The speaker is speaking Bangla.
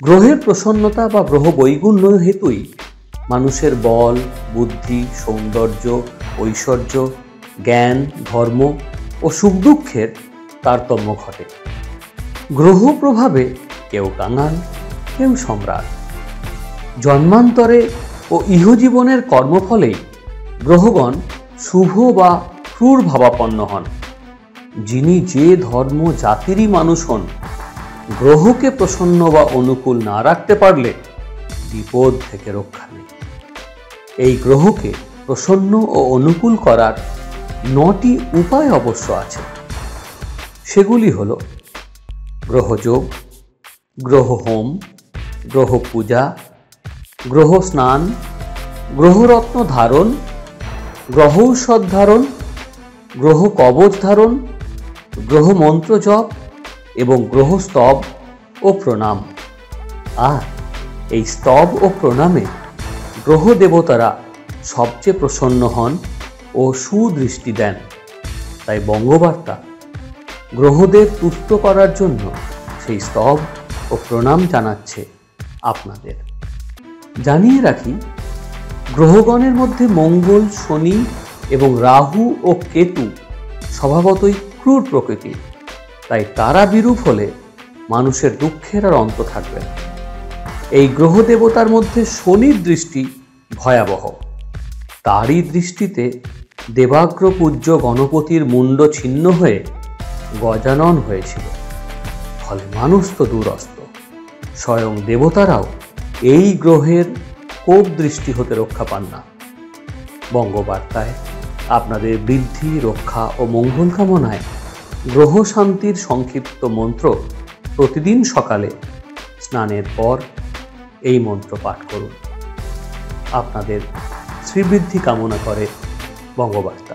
গ্রহের প্রসন্নতা বা গ্রহ বৈগুণ্য হেতুই মানুষের বল, বুদ্ধি, সৌন্দর্য, ঐশ্বর্য, জ্ঞান, ধর্ম ও সুখ দুঃখের তারতম্য ঘটে। গ্রহ প্রভাবে কেউ কাঙাল, কেউ সম্রাট। জন্মান্তরে ও ইহজীবনের কর্মফলেই গ্রহগণ শুভ বা ক্রূর ভাবাপন্ন হন। যিনি যে ধর্ম জাতিরই মানুষ হন, গ্রহকে প্রসন্ন বা অনুকূল না রাখতে পারলে বিপদ থেকে রক্ষা নেই। এই গ্রহকে প্রসন্ন ও অনুকূল করার 9টি উপায় অবশ্য আছে। সেগুলি হল গ্রহযোগ, গ্রহ হোম, গ্রহ পূজা, গ্রহ স্নান, গ্রহরত্ন ধারণ, গ্রহৌষধ ধারণ, গ্রহ কবচ ধারণ, গ্রহ মন্ত্র জপ এবং গ্রহ স্তব ও প্রণাম। আর এই স্তব ও প্রণামে গ্রহ দেবতারা সবচেয়ে প্রসন্ন হন ও সুদৃষ্টি দেন। তাই বঙ্গবার্তা গ্রহদের তুষ্ট করার জন্য সেই স্তব ও প্রণাম জানাচ্ছে আপনাদের। জানিয়ে রাখি, গ্রহগণের মধ্যে মঙ্গল, শনি এবং রাহু ও কেতু স্বভাবতই ক্রূর প্রকৃতির। তাই তারা বিরূপ হলে মানুষের দুঃখের আর অন্ত থাকবে না। এই গ্রহ দেবতার মধ্যে শনির দৃষ্টি ভয়াবহ। তারই দৃষ্টিতে দেবাগ্র পূজ্য গণপতির মুন্ড ছিন্ন হয়ে গজানন হয়েছিল। ফলে মানুষ তো দূরস্ত, স্বয়ং দেবতারাও এই গ্রহের কোপ দৃষ্টি হতে রক্ষা পান না। বঙ্গবার্তায় আপনাদের বৃদ্ধি, রক্ষা ও মঙ্গল কামনায় গ্রহ শান্তির সংক্ষিপ্ত মন্ত্র প্রতিদিন সকালে স্নানের পর এই মন্ত্র পাঠ করুন। আপনাদের শ্রীবৃদ্ধি কামনা করে বঙ্গবার্তা।